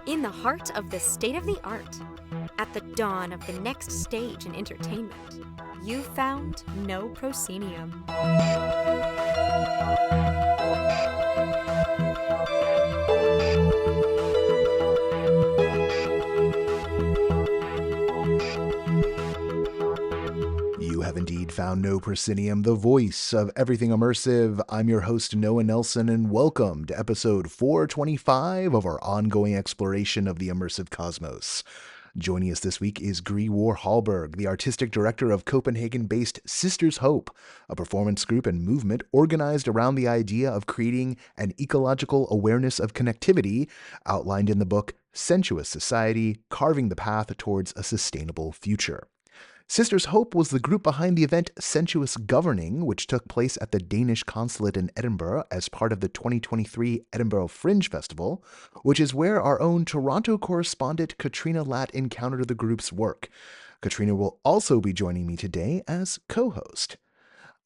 In the heart of the state-of-the-art, at the dawn of the next stage in entertainment, you found No Proscenium. You have indeed found No Proscenium, the voice of everything immersive. I'm your host, Noah Nelson, and welcome to episode 425 of our ongoing exploration of the immersive cosmos. Joining us this week is Gry Worre Hallberg, the artistic director of Copenhagen-based Sisters Hope, a performance group and movement organized around the idea of creating an ecological awareness of connectivity, outlined in the book Sensuous Society, Carving the Path Towards a Sustainable Future. Sisters Hope was the group behind the event Sensuous Governing, which took place at the Danish Consulate in Edinburgh as part of the 2023 Edinburgh Fringe Festival, which is where our own Toronto correspondent Katrina Lat encountered the group's work. Katrina will also be joining me today as co-host.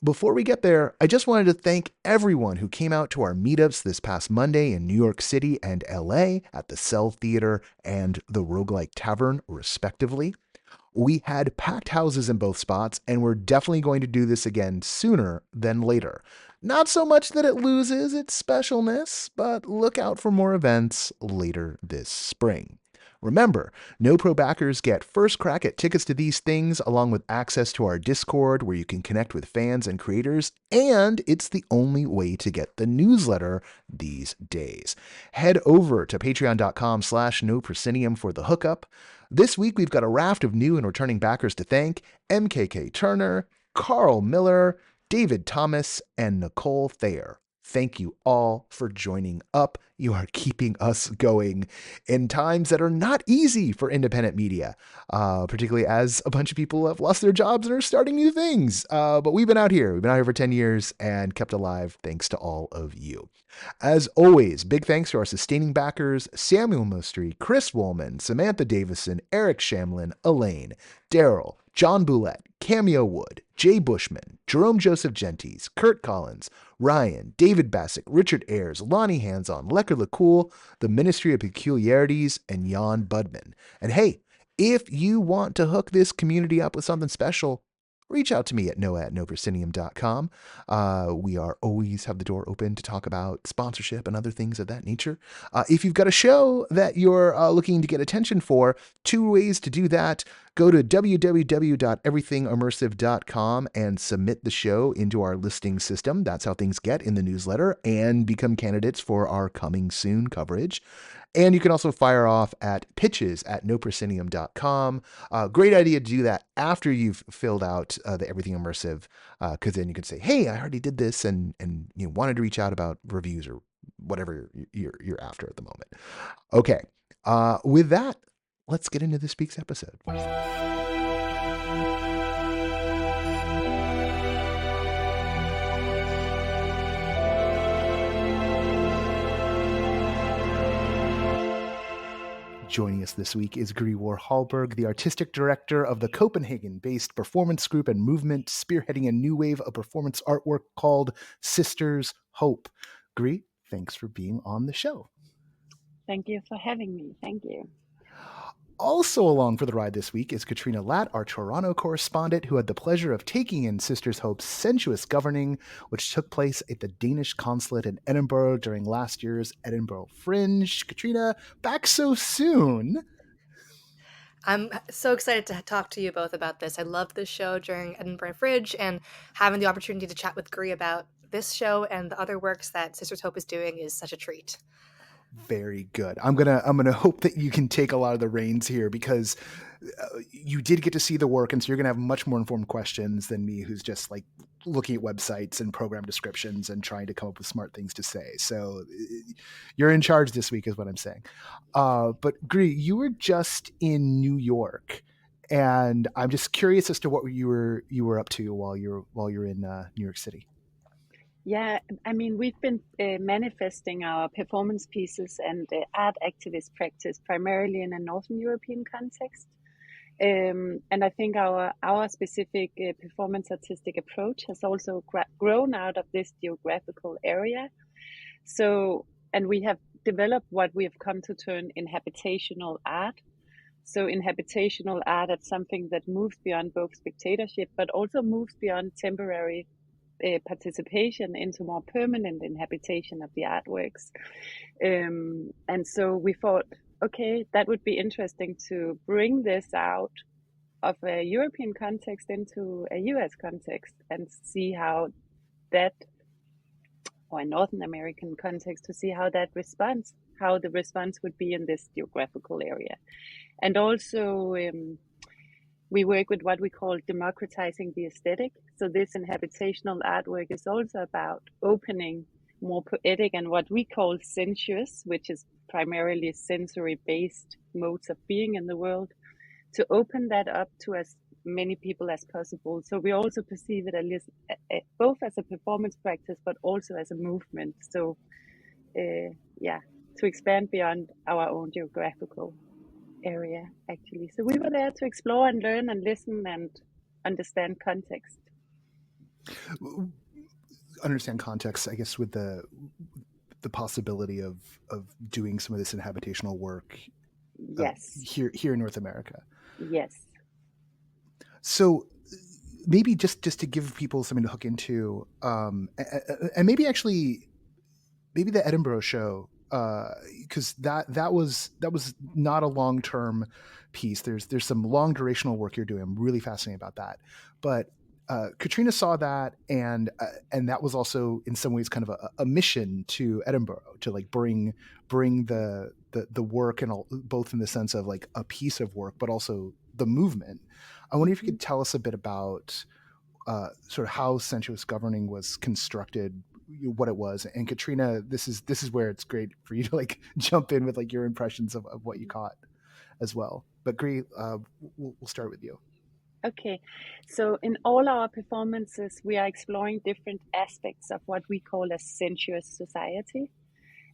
Before we get there, I just wanted to thank everyone who came out to our meetups this past Monday in New York City and LA at the Cell Theater and the Roguelike Tavern, respectively. We had packed houses in both spots, and we're definitely going to do this again sooner than later. Not so much that it loses its specialness, but look out for more events later this spring. Remember, No Pro backers get first crack at tickets to these things, along with access to our Discord, where you can connect with fans and creators, and it's the only way to get the newsletter these days. Head over to patreon.com/NoProscenium for the hookup. This week, we've got a raft of new and returning backers to thank: MKK Turner, Carl Miller, David Thomas, and Nicole Thayer. Thank you all for joining up. You are keeping us going in times that are not easy for independent media, particularly as a bunch of people have lost their jobs and are starting new things. But we've been out here. We've been out here for 10 years and kept alive thanks to all of you. As always, big thanks to our sustaining backers: Samuel Mostry, Chris Woolman, Samantha Davison, Eric Shamlin, Elaine, Daryl, John Boulette, Cameo Wood, Jay Bushman, Jerome Joseph Gentis, Kurt Collins, Ryan, David Bassick, Richard Ayers, Lonnie Hands-On, Lecker LeCool, the Ministry of Peculiarities, and Jan Budman. And hey, if you want to hook this community up with something special, reach out to me at noah@noproscenium.com. We are always have the door open to talk about sponsorship and other things of that nature. If you've got a show that you're looking to get attention for, two ways to do that. Go to www.everythingimmersive.com and submit the show into our listing system. That's how things get in the newsletter, and become candidates for our coming soon coverage. And you can also fire off at pitches@noproscenium.com. Great idea to do that after you've filled out the Everything Immersive, because then you can say, hey, I already did this and you wanted to reach out about reviews or whatever you're after at the moment. Okay, with that, let's get into this week's episode. Joining us this week is Gry Worre Hallberg, the artistic director of the Copenhagen-based performance group and movement, spearheading a new wave of performance artwork called Sisters Hope. Gry, thanks for being on the show. Thank you for having me. Thank you. Also along for the ride this week is Katrina Lat, our Toronto correspondent, who had the pleasure of taking in Sisters Hope's Sensuous Governing, which took place at the Danish Consulate in Edinburgh during last year's Edinburgh Fringe. Katrina, back so soon. I'm so excited to talk to you both about this. I loved this show during Edinburgh Fringe, and having the opportunity to chat with Gry about this show and the other works that Sisters Hope is doing is such a treat. Very good. I'm gonna hope that you can take a lot of the reins here, because you did get to see the work, and so you're gonna have much more informed questions than me, who's just like looking at websites and program descriptions and trying to come up with smart things to say. So you're in charge this week, is what I'm saying. But Gry, you were just in New York, and I'm just curious as to what you were up to while you're in New York City. Yeah, I mean, we've been manifesting our performance pieces and art activist practice primarily in a Northern European context. And I think our specific performance artistic approach has also grown out of this geographical area. So, and we have developed what we have come to term inhabitational art. So inhabitational art is something that moves beyond both spectatorship, but also moves beyond temporary participation into more permanent inhabitation of the artworks. And so we thought, okay, that would be interesting to bring this out of a European context into a US context and see how that, or a Northern American context, to see how that responds, how the response would be in this geographical area. And also, we work with what we call democratizing the aesthetic. So this inhabitational artwork is also about opening more poetic and what we call sensuous, which is primarily sensory-based modes of being in the world, to open that up to as many people as possible. So we also perceive it at least both as a performance practice, but also as a movement. So to expand beyond our own geographical area, actually. So we were there to explore and learn and listen and understand context. Understand context, I guess, with the possibility of doing some of this inhabitational work. Yes. Here in North America. Yes. So maybe just to give people something to hook into, and maybe the Edinburgh show, because that was not a long-term piece. There's some long durational work you're doing. I'm really fascinated about that. But Katrina saw that, and that was also in some ways kind of a mission to Edinburgh to like bring the work, and both in the sense of like a piece of work, but also the movement. I wonder if you could tell us a bit about sort of how Sensuous Governing was constructed, what it was. And Katrina, this is where it's great for you to like jump in with like your impressions of what you caught as well. But Gry, we'll start with you. Okay, so in all our performances, we are exploring different aspects of what we call a sensuous society.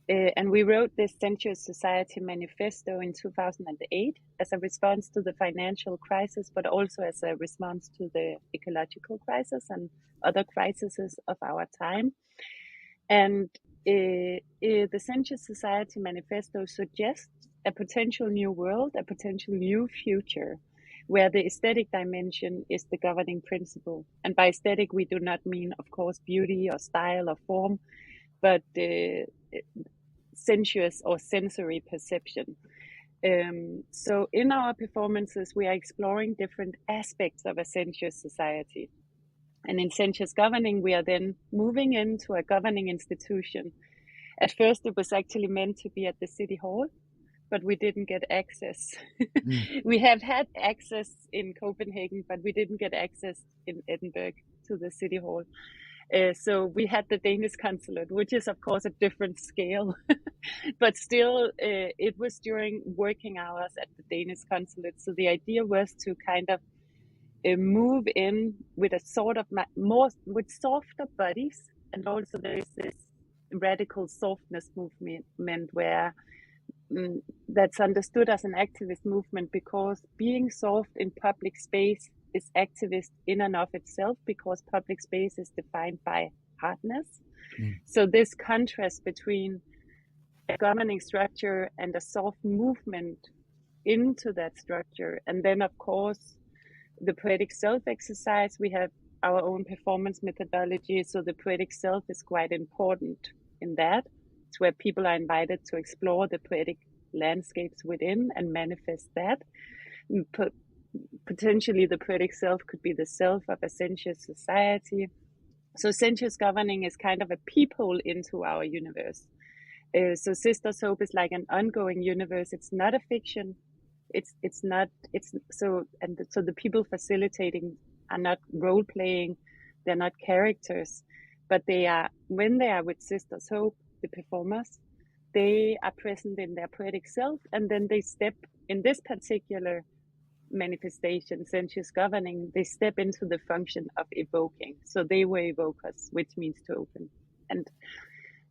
And we wrote this Sensuous Society manifesto in 2008 as a response to the financial crisis, but also as a response to the ecological crisis and other crises of our time. And the Sensuous Society manifesto suggests a potential new world, a potential new future, where the aesthetic dimension is the governing principle. And by aesthetic, we do not mean, of course, beauty or style or form, but sensuous or sensory perception. So in our performances, we are exploring different aspects of a sensuous society. And in Sensuous Governing, we are then moving into a governing institution. At first, it was actually meant to be at the City Hall, but we didn't get access. We have had access in Copenhagen, but we didn't get access in Edinburgh to the City Hall. So we had the Danish Consulate, which is, of course, a different scale. But still, it was during working hours at the Danish Consulate. So the idea was to kind of move in with a sort of with softer bodies. And also there is this radical softness movement where that's understood as an activist movement, because being soft in public space is activist in and of itself, because public space is defined by hardness. So this contrast between a governing structure and a soft movement into that structure. And then, of course, the poetic self exercise, we have our own performance methodology. So the poetic self is quite important in that. It's where people are invited to explore the poetic landscapes within and manifest that. Potentially the poetic self could be the self of a sensuous society. So Sensuous Governing is kind of a peephole into our universe. So Sisters Hope is like an ongoing universe. It's not a fiction. So the people facilitating are not role playing. They're not characters, but they are, when they are with Sisters Hope, the performers, they are present in their poetic self, and then they step in this particular manifestation, Sensuous Governing, they step into the function of evoking. So they were evokers, which means to open. And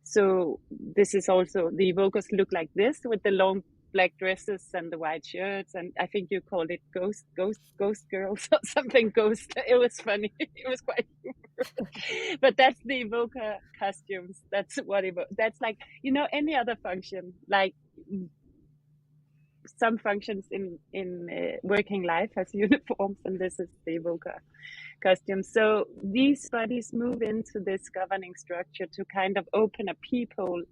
so this is also, the evokers look like this with the long black dresses and the white shirts, and I think you called it ghost girls or something. Ghost. It was funny. It was quite humorous. But that's the evoker costumes. That's what that's like, any other function, like some functions in working life has uniforms, and this is the evoker costume. So these bodies move into this governing structure to kind of open a peephole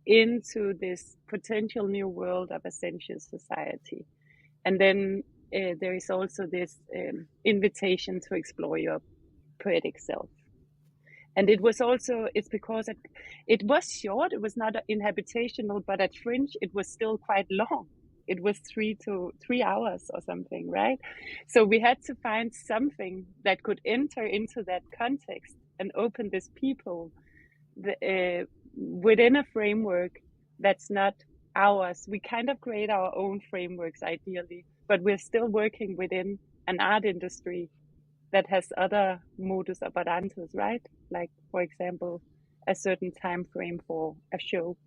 into this potential new world of a sensuous society. And then there is also this invitation to explore your poetic self. And it's because it was short, it was not inhabitational, but at Fringe it was still quite long. It was 3 hours or something, right? So we had to find something that could enter into that context and open this peephole within a framework that's not ours. We kind of create our own frameworks ideally, but we're still working within an art industry that has other modus operandus, right? Like, for example, a certain time frame for a show,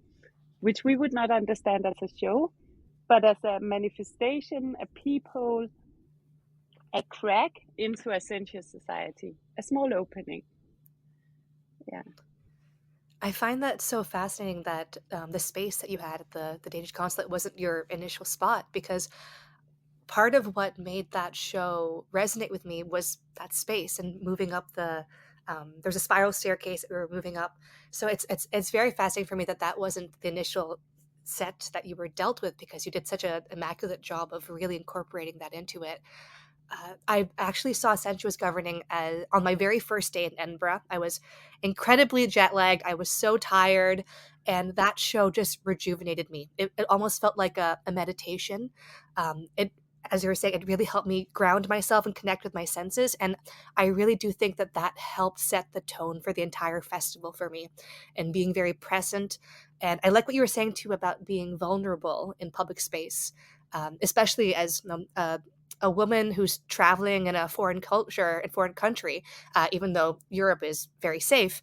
which we would not understand as a show, but as a manifestation, a peephole, a crack into a sensuous society, a small opening. Yeah. I find that so fascinating that the space that you had at the Danish Consulate wasn't your initial spot, because part of what made that show resonate with me was that space and moving up there's a spiral staircase that we were moving up. So it's very fascinating for me that wasn't the initial set that you were dealt with, because you did such an immaculate job of really incorporating that into it. I actually saw Sensuous Governing on my very first day in Edinburgh. I was incredibly jet lagged. I was so tired, and that show just rejuvenated me. It almost felt like a meditation. As you were saying, it really helped me ground myself and connect with my senses. And I really do think that helped set the tone for the entire festival for me, and being very present. And I like what you were saying too about being vulnerable in public space, especially as a woman who's traveling in a foreign culture and foreign country, even though Europe is very safe.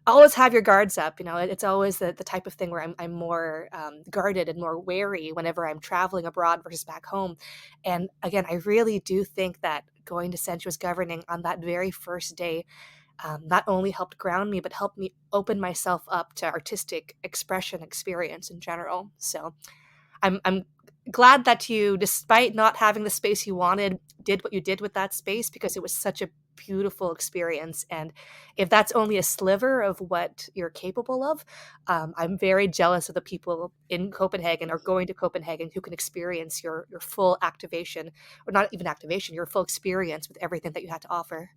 Always have your guards up. It's always the type of thing where I'm more guarded and more wary whenever I'm traveling abroad versus back home. And again, I really do think that going to Sensuous Governing on that very first day not only helped ground me, but helped me open myself up to artistic expression experience in general. So I'm glad that you, despite not having the space you wanted, did what you did with that space, because it was such a beautiful experience. And if that's only a sliver of what you're capable of, I'm very jealous of the people in Copenhagen or going to Copenhagen who can experience your full activation, or not even activation, your full experience with everything that you had to offer.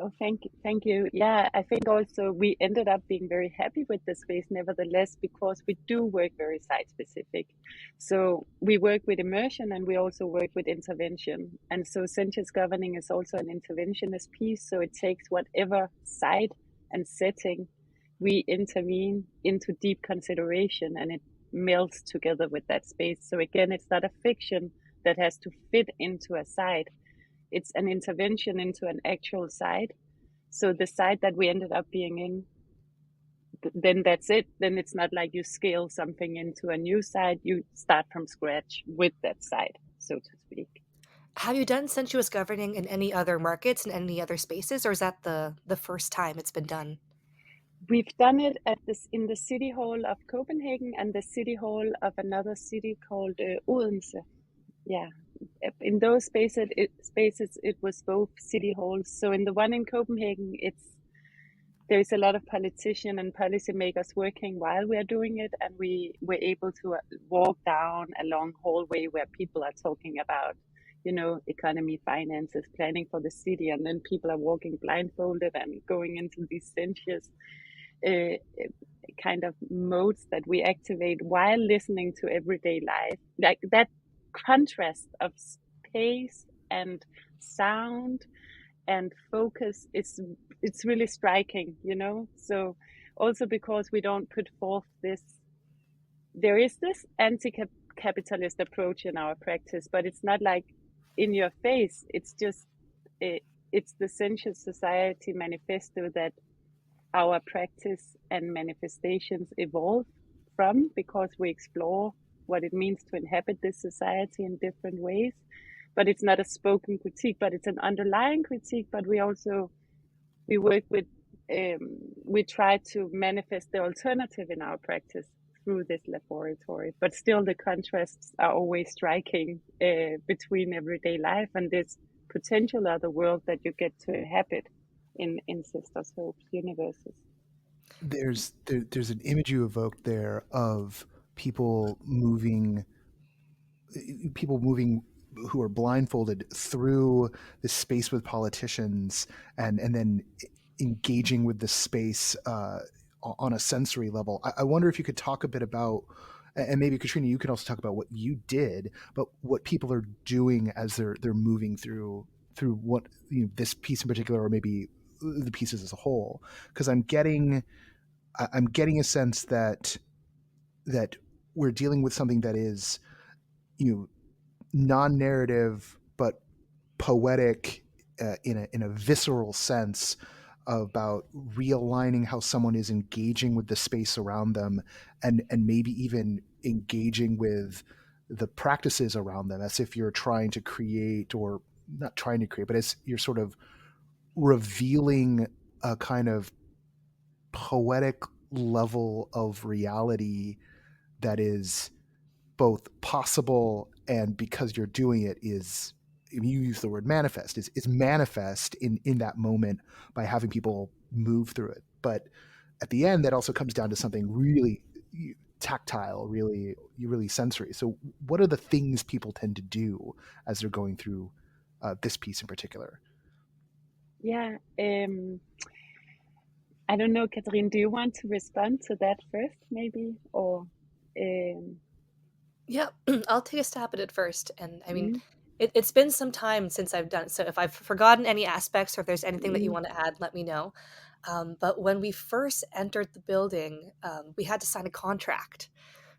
Oh, thank you. Yeah, I think also we ended up being very happy with the space nevertheless, because we do work very site specific. So we work with immersion and we also work with intervention. And so Sensuous Governing is also an interventionist piece. So it takes whatever site and setting we intervene into deep consideration, and it melts together with that space. So again, it's not a fiction that has to fit into a site. It's an intervention into an actual site. So the site that we ended up being in, then that's it. Then it's not like you scale something into a new site. You start from scratch with that site, so to speak. Have you done Sensuous Governing in any other markets, in any other spaces, or is that the first time it's been done? We've done it in the city hall of Copenhagen and the city hall of another city called Odense. Yeah. In those spaces, it was both city halls. So in the one in Copenhagen, there's a lot of politicians and policymakers working while we are doing it, and we were able to walk down a long hallway where people are talking about, economy, finances, planning for the city, and then people are walking blindfolded and going into these sensuous kind of modes that we activate while listening to everyday life. Like that contrast of space and sound and focus, it's really striking, so also because we don't put forth there is this anti-capitalist approach in our practice, but it's not like in your face. It's just it's the Sensuous Society manifesto that our practice and manifestations evolve from, because we explore what it means to inhabit this society in different ways. but it's not a spoken critique, but it's an underlying critique. But we work with, we try to manifest the alternative in our practice through this laboratory, but still the contrasts are always striking between everyday life and this potential other world that you get to inhabit in Sisters Hope's universes. There's an image you evoked there of people moving who are blindfolded through this space with politicians, and then engaging with the space on a sensory level. I wonder if you could talk a bit about, and maybe Katrina, you could also talk about what you did, but what people are doing as they're moving through what, this piece in particular, or maybe the pieces as a whole, because I'm getting a sense that we're dealing with something that is, non-narrative but poetic in a visceral sense, about realigning how someone is engaging with the space around them, and maybe even engaging with the practices around them, as if you're trying to create, or not trying to create, but as you're sort of revealing a kind of poetic level of reality that is both possible, and because you're doing it, is, you use the word manifest, is manifest in that moment by having people move through it. But at the end, that also comes down to something really tactile, really sensory. So what are the things people tend to do as they're going through this piece in particular? Yeah, I don't know, Katrina, do you want to respond to that first, maybe? Or Yeah, I'll take a stab at it first. And I mean, it's been some time since I've done it, so if I've forgotten any aspects, or if there's anything that you want to add, let me know. But when we first entered the building, we had to sign a contract.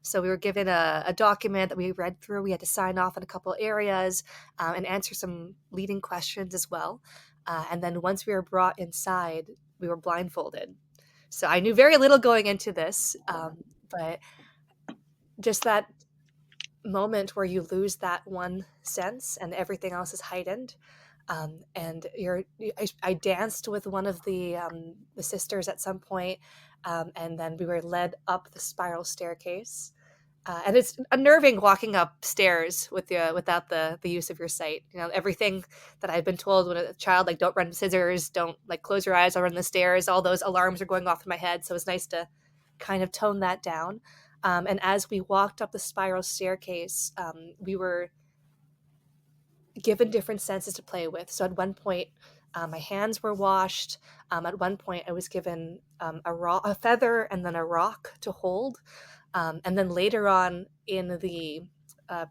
So we were given a document that we read through. We had to sign off on a couple areas, and answer some leading questions as well. And then once we were brought inside, we were blindfolded. So I knew very little going into this, but just that moment where you lose that one sense and everything else is heightened. And I danced with one of the sisters at some point, and then we were led up the spiral staircase. And it's unnerving walking upstairs without the use of your sight. Everything that I've been told when a child, like, don't run scissors, don't, like, close your eyes, I'll run the stairs. All those alarms are going off in my head. So it's nice to kind of tone that down. And as we walked up the spiral staircase, we were given different senses to play with. So at one point, my hands were washed. At one point, I was given a feather and then a rock to hold. And then later on in the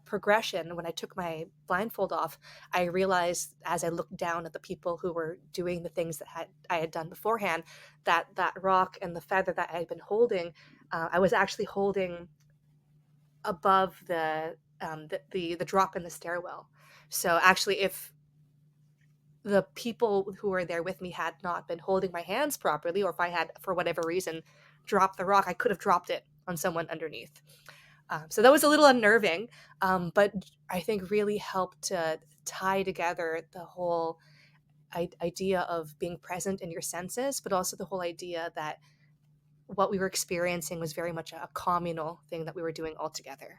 progression, when I took my blindfold off, I realized, as I looked down at the people who were doing the things that I had done beforehand, that rock and the feather that I had been holding, I was actually holding above the drop in the stairwell. So actually, if the people who were there with me had not been holding my hands properly, or if I had, for whatever reason, dropped the rock, I could have dropped it on someone underneath. So that was a little unnerving, but I think really helped to tie together the whole idea of being present in your senses, but also the whole idea that what we were experiencing was very much a communal thing that we were doing all together.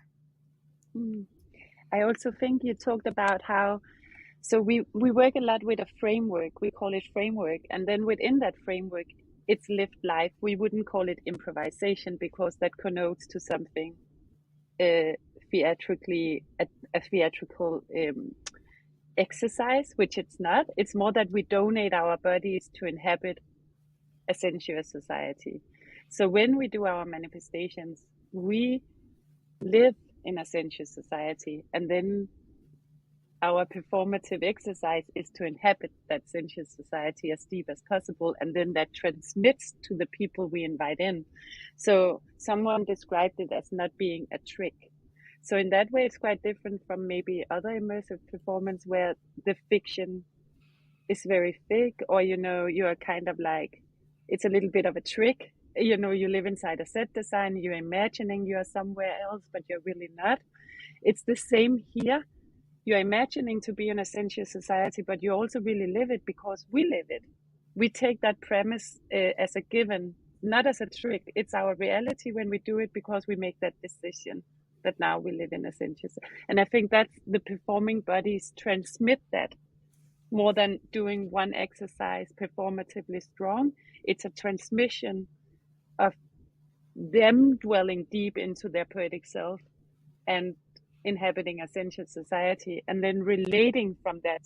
I also think you talked about how, so we work a lot with a framework, we call it framework, and then within that framework, it's lived life. We wouldn't call it improvisation, because that connotes to something theatrically, a theatrical exercise, which it's not. It's more that we donate our bodies to inhabit a sensuous society. So when we do our manifestations, we live in a sensuous society, and then our performative exercise is to inhabit that sensuous society as deep as possible, and then that transmits to the people we invite in. So someone described it as not being a trick. So in that way, it's quite different from maybe other immersive performance where the fiction is very thick, or you're kind of like, it's a little bit of a trick. You live inside a set design, you're imagining you're somewhere else, but you're really not. It's the same here. you're imagining to be in a sensuous society, but you also really live it because we live it. We take that premise as a given, not as a trick. It's our reality when we do it because we make that decision that now we live in a sensuous. And I think that's the performing bodies transmit that more than doing one exercise performatively strong. It's a transmission of them dwelling deep into their poetic self and inhabiting a sensuous society, and then relating from that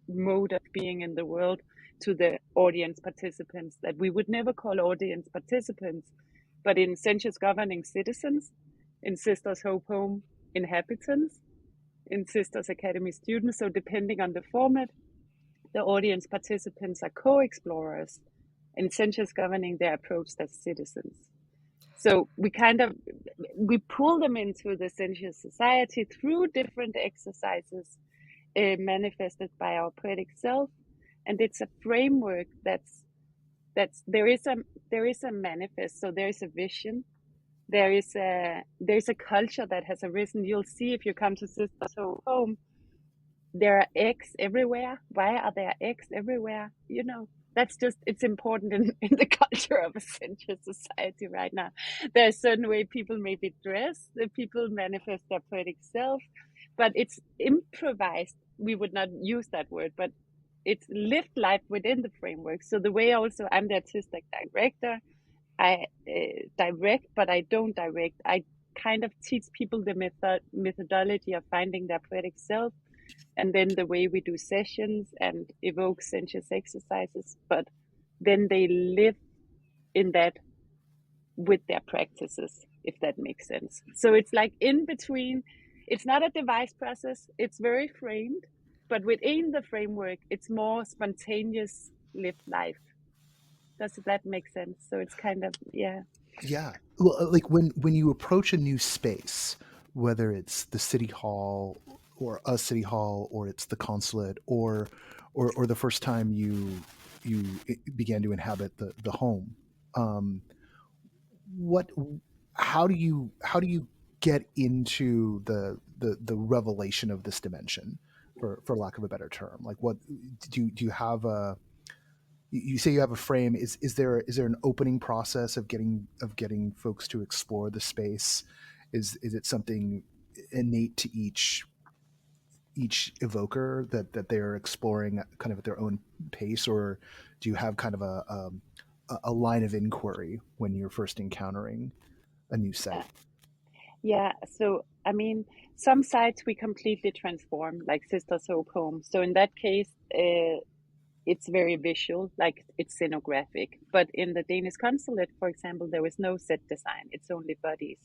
mode of being in the world to the audience participants that we would never call audience participants, but in Sensuous Governing citizens, in Sisters Hope Home inhabitants, in Sisters Academy students. So depending on the format, the audience participants are co-explorers. In Sensuous Governing, they're approached as citizens. So we pull them into the sensuous society through different exercises manifested by our poetic self, and it's a framework that's there is a manifest. So there is a vision, there is a culture that has arisen. You'll see if you come to Sisters Home, there are eggs everywhere. Why are there eggs everywhere? That's just, it's important in the culture of a sensuous society right now. There's a certain way people may be dressed, the people manifest their poetic self, but it's improvised. We would not use that word, but it's lived life within the framework. So the way also, I'm the artistic director, I direct, but I don't direct. I kind of teach people the methodology of finding their poetic self, and then the way we do sessions and evoke sensuous exercises, but then they live in that with their practices, if that makes sense. So it's like in between. It's not a device process, it's very framed, but within the framework, it's more spontaneous lived life. Does that make sense? So it's kind of, yeah. Yeah. Well, like when you approach a new space, whether it's the city hall or a city hall, or it's the consulate, or the first time you began to inhabit the home, how do you get into the revelation of this dimension, for lack of a better term? Like, what do you have a, you say you have a frame. Is there an opening process of getting folks to explore the space? Is it something innate to each evoker that they're exploring kind of at their own pace, or do you have kind of a line of inquiry when you're first encountering a new site? Yeah, so I mean, some sites we completely transform, like Sisters Hope Home. So in that case, it's very visual, like it's scenographic. But in the Danish Consulate, for example, there was no set design, it's only bodies.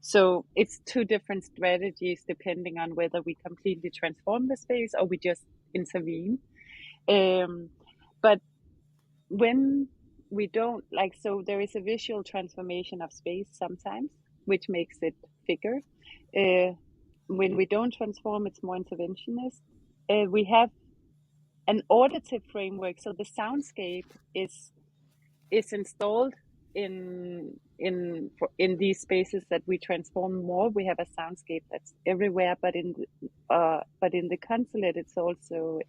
So it's two different strategies depending on whether we completely transform the space or we just intervene. But when we don't, like, so there is a visual transformation of space sometimes, which makes it bigger. When we don't transform, it's more interventionist. We have an auditive framework, so the soundscape is installed in these spaces that we transform more. We have a soundscape that's everywhere, but in the consulate, it's also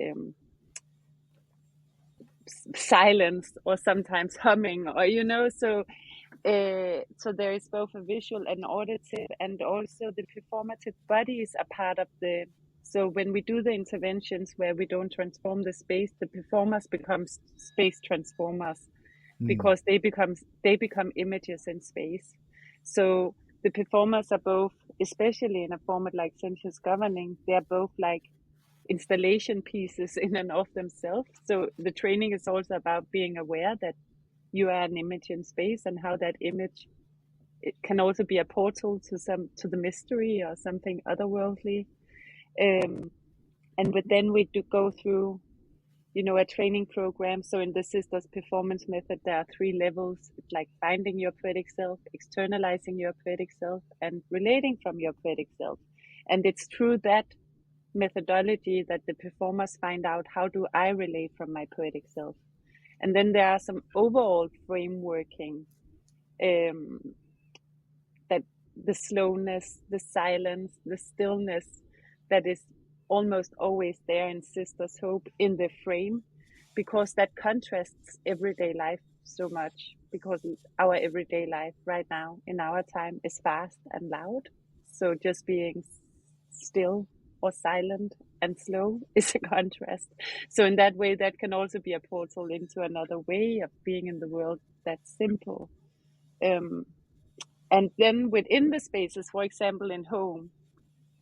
silence or sometimes humming, or so there is both a visual and auditive, and also the performative bodies are part of the. So when we do the interventions where we don't transform the space, the performers become space transformers, because they become images in space. So the performers are both, especially in a format like Sensuous Governing, they're both like installation pieces in and of themselves. So the training is also about being aware that you are an image in space, and how that image, it can also be a portal to the mystery or something otherworldly. And then we do go through, a training program. So in the Sisters Performance Method, there are 3 levels. It's like finding your poetic self, externalizing your poetic self, and relating from your poetic self. And it's through that methodology that the performers find out, how do I relate from my poetic self? And then there are some overall frameworking, that the slowness, the silence, the stillness, that is almost always there in Sisters Hope in the frame, because that contrasts everyday life so much, because our everyday life right now in our time is fast and loud. So just being still or silent and slow is a contrast. So in that way, that can also be a portal into another way of being in the world that's simple. And then within the spaces, for example, in home,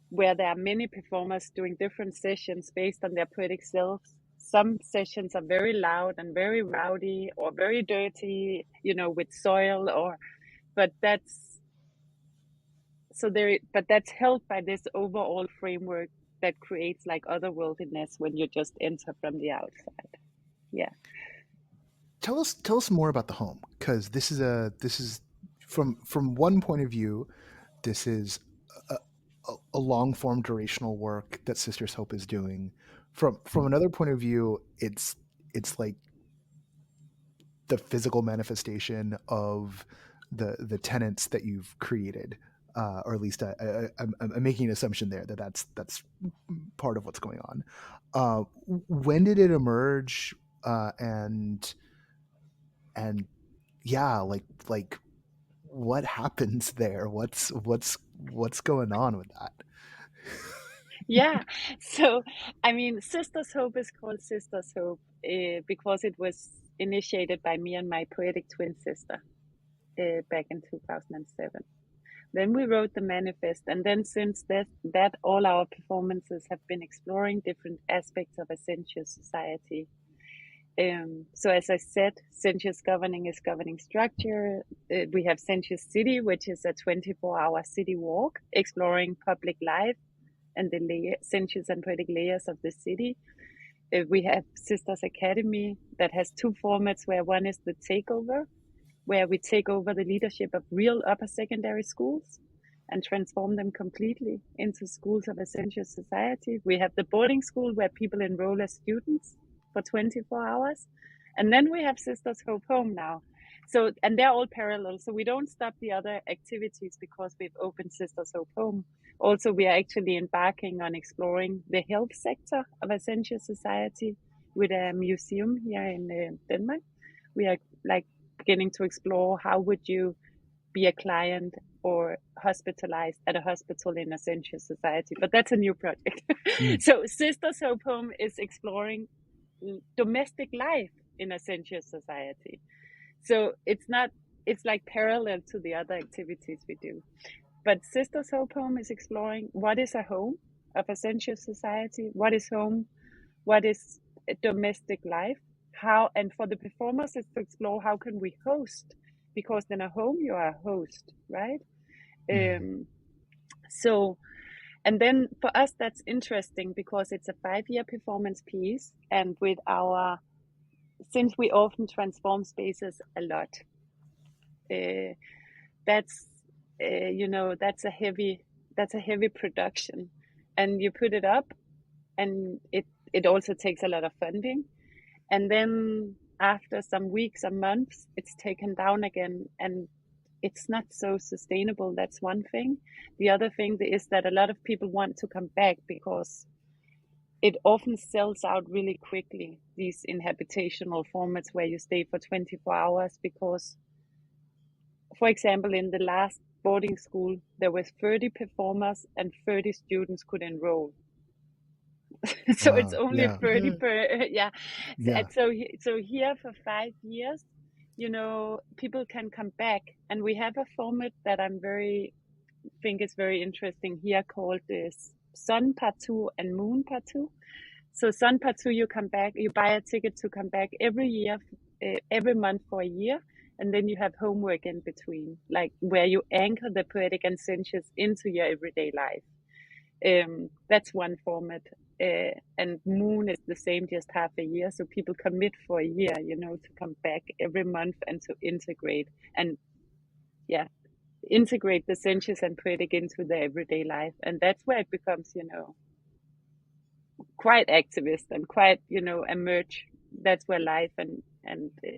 where there are many performers doing different sessions based on their poetic selves. Some sessions are very loud and very rowdy or very dirty, with soil, but that's held by this overall framework that creates like otherworldliness when you just enter from the outside. Yeah. Tell us more about the home, because this is from one point of view, this is a long form durational work that Sisters Hope is doing. From another point of view, it's like the physical manifestation of the tenets that you've created, or at least I'm making an assumption there that's part of what's going on. When did it emerge? And yeah, like what happens there? What's going on with that? Yeah. So, I mean, Sisters Hope is called Sisters Hope because it was initiated by me and my poetic twin sister back in 2007. Then we wrote the manifest, and then since that all our performances have been exploring different aspects of a sensuous society. So as I said, Sensuous Governing is governing structure. We have Sensuous City, which is a 24-hour city walk exploring public life and the sensuous and poetic layers of the city. We have Sisters Academy that has two formats, where one is the takeover, where we take over the leadership of real upper secondary schools and transform them completely into schools of a sensuous society. We have the boarding school where people enroll as students for 24 hours. And then we have Sisters Hope Home now. So, and they're all parallel. So we don't stop the other activities because we've opened Sisters Hope Home. Also, we are actually embarking on exploring the health sector of a sensuous society with a museum here in Denmark. We are like beginning to explore how would you be a client or hospitalized at a hospital in a sensuous society. But that's a new project. So Sisters Hope Home is exploring domestic life in a sensuous society. So it's like parallel to the other activities we do. But Sisters Hope Home is exploring what is a home of a sensuous society, what is home, what is domestic life, how, and for the performers is to explore how can we host, because in a home you are a host, right? So, and then for us that's interesting because it's a 5-year performance piece, and with since we often transform spaces a lot, that's a heavy production, and you put it up, and it also takes a lot of funding, and then after some weeks or months it's taken down again, and it's not so sustainable. That's one thing. The other thing is that a lot of people want to come back because it often sells out really quickly, these inhabitational formats where you stay for 24 hours, because, for example, in the last boarding school, there was 30 performers and 30 students could enroll. So wow. It's only 30 per, yeah. And so here for 5 years, people can come back, and we have a format that think is very interesting here called this Sun Partout and Moon Partout. So Sun Partout, you come back, you buy a ticket to come back every year, every month for a year, and then you have homework in between, like where you anchor the poetic and sensuous into your everyday life. That's one format. And Moon is the same, just half a year. So people commit for a year, to come back every month and to integrate the sensuous and poetic into their everyday life. And that's where it becomes, quite activist and quite, a merge. That's where life and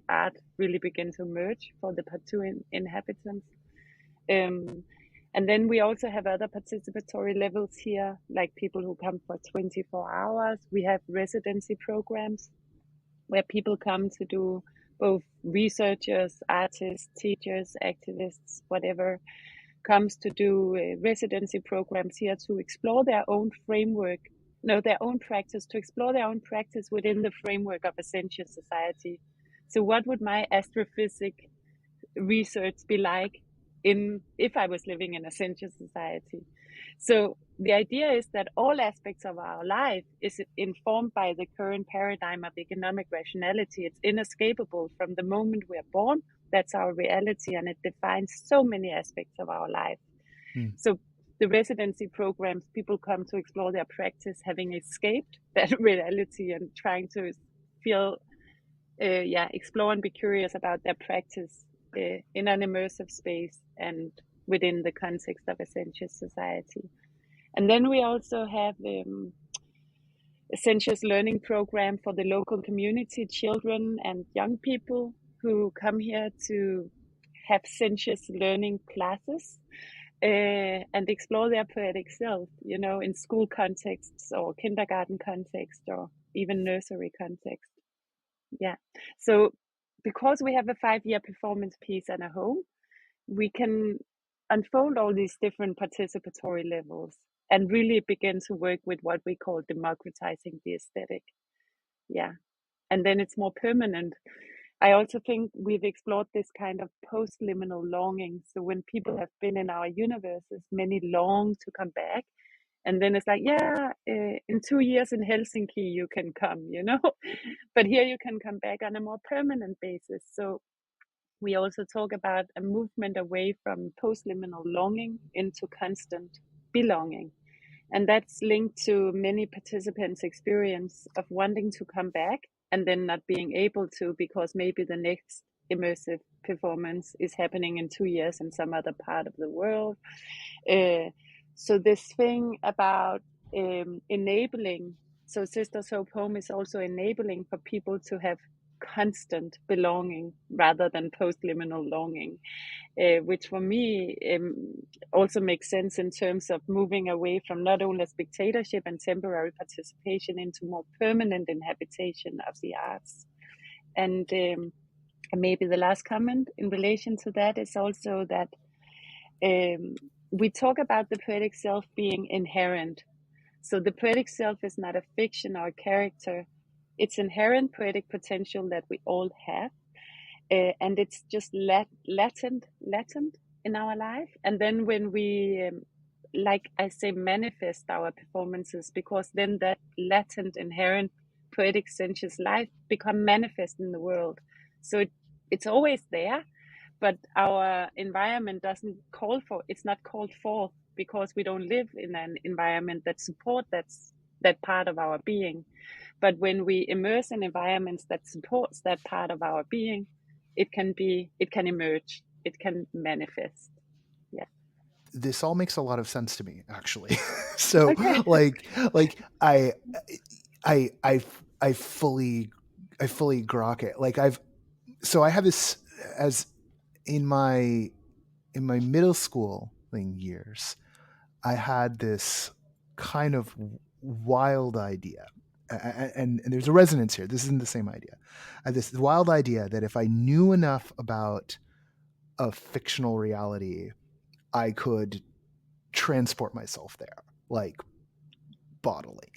art really begin to merge for the Partout inhabitants. And And then we also have other participatory levels here, like people who come for 24 hours. We have residency programs where people come to do both researchers, artists, teachers, activists, whatever, comes to do residency programs here to explore their own framework, their own practice, to explore their own practice within the framework of a sensuous society. So what would my astrophysic research be like if I was living in a sensuous society? So the idea is that all aspects of our life is informed by the current paradigm of economic rationality. It's inescapable from the moment we're born. That's our reality, and it defines so many aspects of our life. So the residency programs, people come to explore their practice, having escaped that reality and trying to feel, explore and be curious about their practice in an immersive space and within the context of a sensuous society. And then we also have a sensuous learning program for the local community, children and young people who come here to have sensuous learning classes and explore their poetic self, in school contexts or kindergarten context or even nursery context. Yeah. So because we have a 5-year performance piece and a home, we can unfold all these different participatory levels and really begin to work with what we call democratizing the aesthetic. Yeah. And then it's more permanent. I also think we've explored this kind of post-liminal longing. So when people have been in our universes, many long to come back. And then it's like, in 2 years in Helsinki, you can come, but here you can come back on a more permanent basis. So we also talk about a movement away from post-liminal longing into constant belonging. And that's linked to many participants' experience of wanting to come back and then not being able to because maybe the next immersive performance is happening in 2 years in some other part of the world. So this thing about enabling, so Sisters Hope Home is also enabling for people to have constant belonging rather than post-liminal longing, which for me also makes sense in terms of moving away from not only spectatorship and temporary participation into more permanent inhabitation of the arts. And maybe the last comment in relation to that is also that we talk about the poetic self being inherent. So the poetic self is not a fiction or a character. It's inherent poetic potential that we all have. And it's just latent in our life. And then when we, like I say, manifest our performances, because then that latent, inherent poetic sensuous life become manifest in the world. So it's always there, but our environment doesn't call for, it's not called forth because we don't live in an environment that supports that part of our being. But when we immerse in environments that supports that part of our being, it can emerge, it can manifest. Yeah. This all makes a lot of sense to me, actually. So Okay. I fully grok it. Like I have this as in my middle school years, I had this kind of wild idea. And there's a resonance here. This isn't the same idea. I had this wild idea that if I knew enough about a fictional reality, I could transport myself there, like bodily,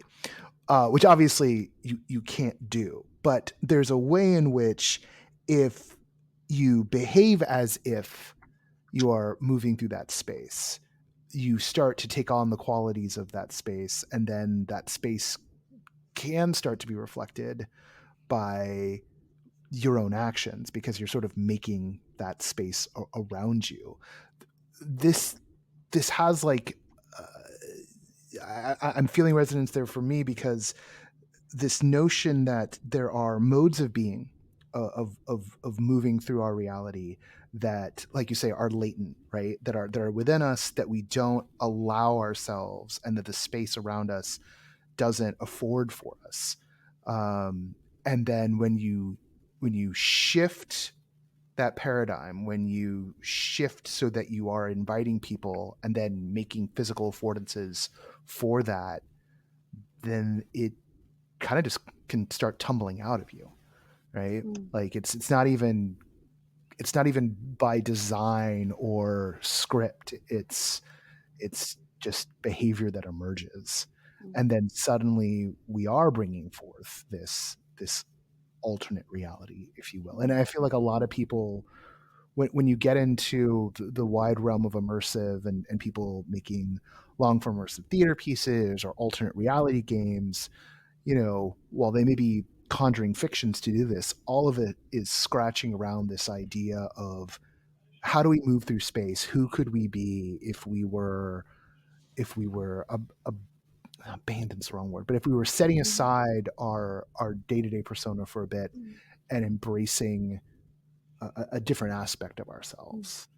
which obviously you can't do. But there's a way in which if you behave as if you are moving through that space, you start to take on the qualities of that space, and then that space can start to be reflected by your own actions because you're sort of making that space around you. This has like I'm feeling resonance there for me because this notion that there are modes of being of moving through our reality that, like you say, are latent, right? That are within us that we don't allow ourselves, and that the space around us doesn't afford for us. And then when you shift that paradigm, when you shift so that you are inviting people and then making physical affordances for that, then it kind of just can start tumbling out of you, right? Like it's not even by design or script. It's just behavior that emerges, and then suddenly we are bringing forth this alternate reality, if you will. And I feel like a lot of people, when you get into the wide realm of immersive and people making long form immersive theater pieces or alternate reality games, while they may be conjuring fictions to do this, all of it is scratching around this idea of how do we move through space? Who could we be if we were abandoned's the wrong word, but if we were setting aside our day-to-day persona for a bit and embracing a different aspect of ourselves.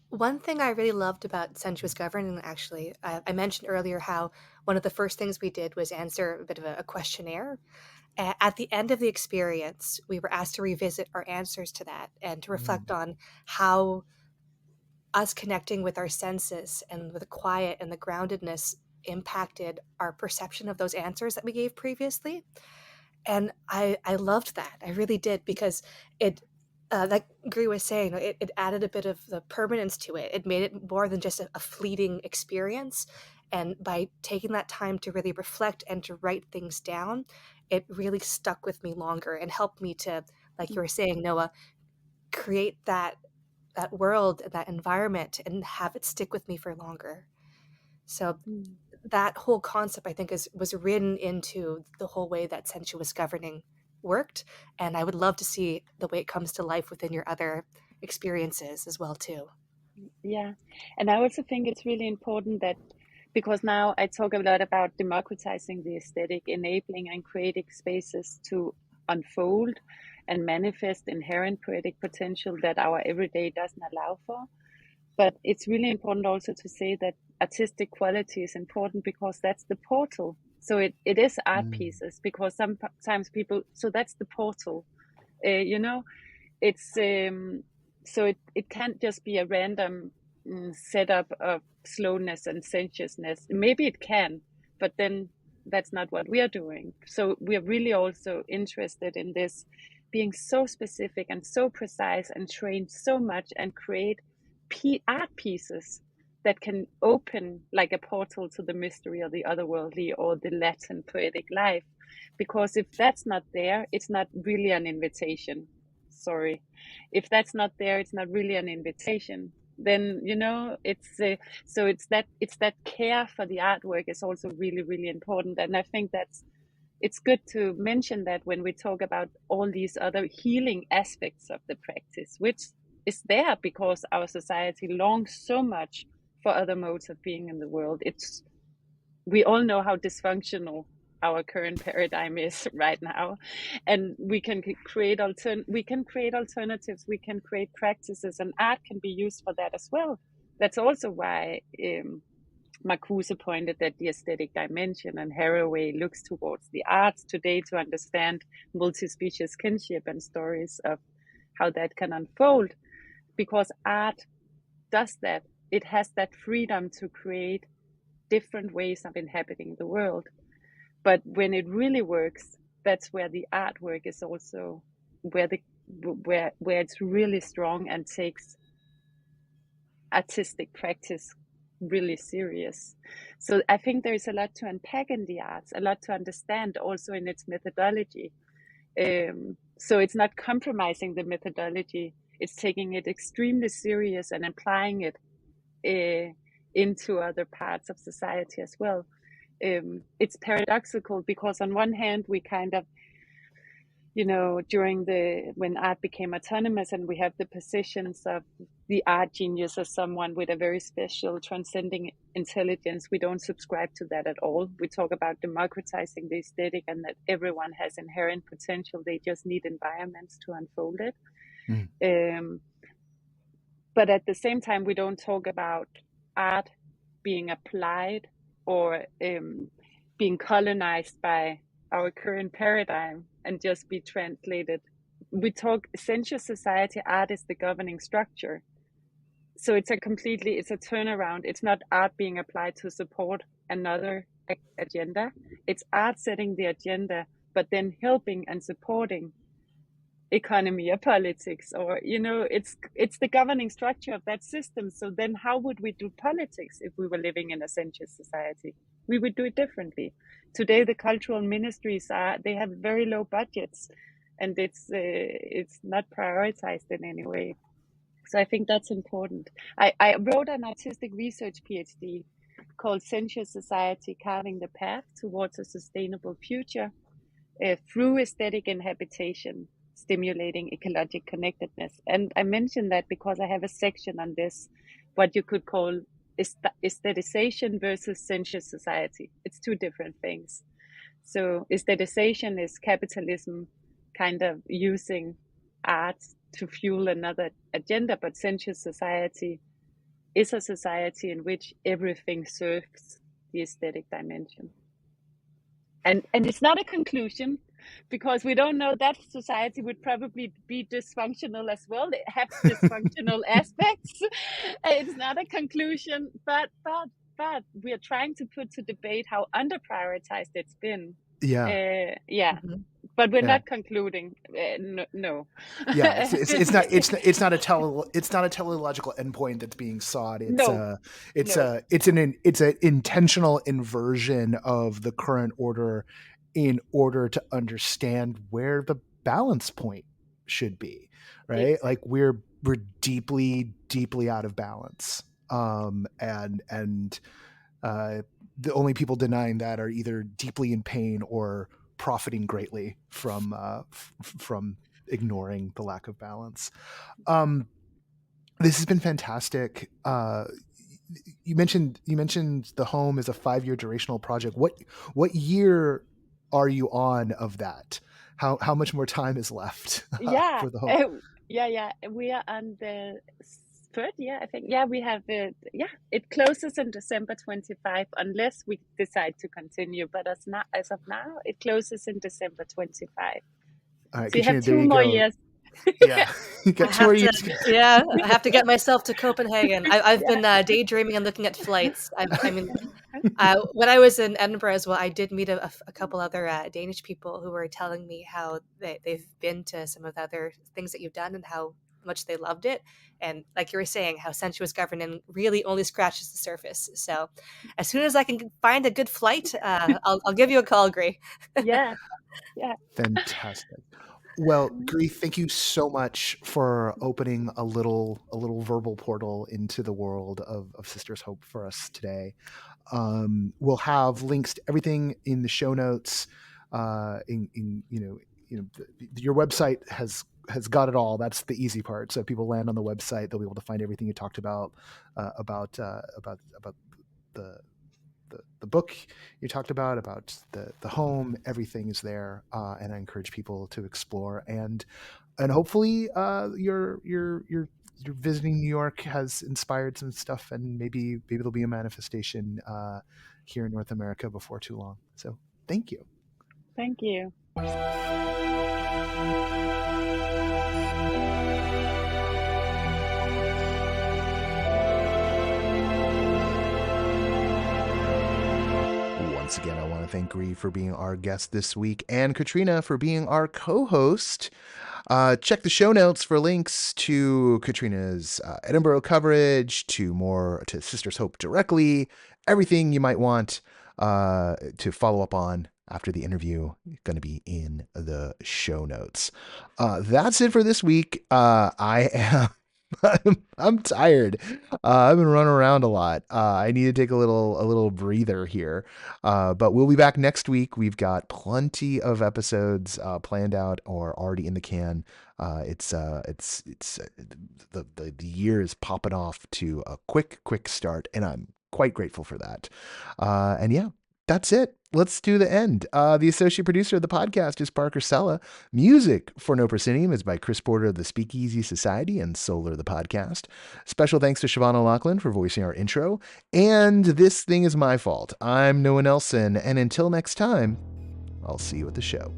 One thing I really loved about Sensuous Governing, actually, I mentioned earlier how one of the first things we did was answer a bit of a questionnaire. At the end of the experience, we were asked to revisit our answers to that and to reflect on how us connecting with our senses and with the quiet and the groundedness impacted our perception of those answers that we gave previously. And I loved that. I really did, because it, like Gry was saying, it added a bit of the permanence to it. It made it more than just a fleeting experience. And by taking that time to really reflect and to write things down, it really stuck with me longer and helped me to, like you were saying, Noah, create that world, that environment, and have it stick with me for longer. So that whole concept, I think, was written into the whole way that Sensuous Governing worked. And I would love to see the way it comes to life within your other experiences as well, too. Yeah. And I also think it's really important that, because now I talk a lot about democratizing the aesthetic, enabling and creating spaces to unfold and manifest inherent poetic potential that our everyday doesn't allow for. But it's really important also to say that artistic quality is important, because that's the portal. So it is art pieces, because sometimes people, so that's the portal, it's so it can't just be a random setup of slowness and sensuousness. Maybe it can, but then that's not what we are doing. So we are really also interested in this being so specific and so precise and trained so much and create art pieces that can open like a portal to the mystery or the otherworldly or the latent poetic life. Because if that's not there, it's not really an invitation. Sorry. If that's not there, it's not really an invitation. Then, it's so it's that care for the artwork is also really, really important. And I think it's good to mention that when we talk about all these other healing aspects of the practice, which is there because our society longs so much for other modes of being in the world. We all know how dysfunctional our current paradigm is right now, and we can create alternatives, we can create practices, and art can be used for that as well. That's also why Marcuse pointed that the aesthetic dimension, and Haraway looks towards the arts today to understand multi-species kinship and stories of how that can unfold, because art does that. It has that freedom to create different ways of inhabiting the world. But when it really works, that's where the artwork is also where it's really strong and takes artistic practice really serious. So I think there is a lot to unpack in the arts, a lot to understand also in its methodology. So it's not compromising the methodology, it's taking it extremely serious and applying it into other parts of society as well. It's paradoxical because on one hand we kind of, when art became autonomous and we have the positions of the art genius as someone with a very special transcending intelligence, we don't subscribe to that at all. We talk about democratizing the aesthetic and that everyone has inherent potential, they just need environments to unfold it. But at the same time, we don't talk about art being applied or being colonized by our current paradigm and just be translated we talk Sensuous Society, art is the governing structure. So it's a turnaround. It's not art being applied to support another agenda. It's art setting the agenda, but then helping and supporting economy or politics, or it's the governing structure of that system. So then how would we do politics if we were living in a sensuous society? We would do it differently. Today the cultural ministries they have very low budgets, and it's not prioritized in any way. So I think that's important. I wrote an artistic research PhD called Sensuous Society, Carving the Path Towards a Sustainable Future through Aesthetic and Habitation, Stimulating Ecological Connectedness. And I mention that because I have a section on this, what you could call aestheticization versus sensuous society. It's two different things. So aestheticization is capitalism kind of using art to fuel another agenda, but sensuous society is a society in which everything serves the aesthetic dimension. And it's not a conclusion, because we don't know, that society would probably be dysfunctional as well. It has dysfunctional aspects. It's not a conclusion, but we are trying to put to debate how under prioritized it's been. Yeah. Mm-hmm. But we're not concluding. No. Yeah, it's not a teleological endpoint that's being sought. It's an intentional inversion of the current order in order to understand where the balance point should be, right? Exactly. Like we're deeply out of balance, and the only people denying that are either deeply in pain or profiting greatly from ignoring the lack of balance. This has been fantastic. You mentioned the home is a 5-year durational project. What year are you on of that? How much more time is left for the home? We are on the 3rd year, I think. We have it closes in December 25, unless we decide to continue. But as of now, it closes in December 25. All right, so you have 2 more years. Yeah, you got 2 more years. I have to get myself to Copenhagen. I've been daydreaming and looking at flights. When I was in Edinburgh as well, I did meet a couple other Danish people who were telling me how they've been to some of the other things that you've done and how much they loved it. And like you were saying, how Sensuous Governing really only scratches the surface. So as soon as I can find a good flight, I'll give you a call, Gry. Yeah. Fantastic. Well, Gry, thank you so much for opening a little verbal portal into the world of Sisters Hope for us today. We'll have links to everything in the show notes. Your website has got it all. That's the easy part. So if people land on the website, they'll be able to find everything you talked about the book you talked about the home. Everything is there, and I encourage people to explore. And hopefully, your visiting New York has inspired some stuff, and maybe there'll be a manifestation here in North America before too long. So thank you. Thank you. Once again, I want to thank Gry for being our guest this week and Katrina for being our co-host. Check the show notes for links to Katrina's Edinburgh coverage, to Sisters Hope directly, everything you might want to follow up on after the interview, going to be in the show notes. That's it for this week. I'm tired. I've been running around a lot. I need to take a little breather here. But we'll be back next week. We've got plenty of episodes planned out or already in the can. The year is popping off to a quick start, and I'm quite grateful for that. And yeah, that's it. Let's do the end. The associate producer of the podcast is Parker Sella. Music for No Proscenium is by Chris Porter of the Speakeasy Society and Solar the Podcast. Special thanks to Siobhan O'Loughlin for voicing our intro. And This Thing Is My Fault. I'm Noah Nelson, and until next time, I'll see you at the show.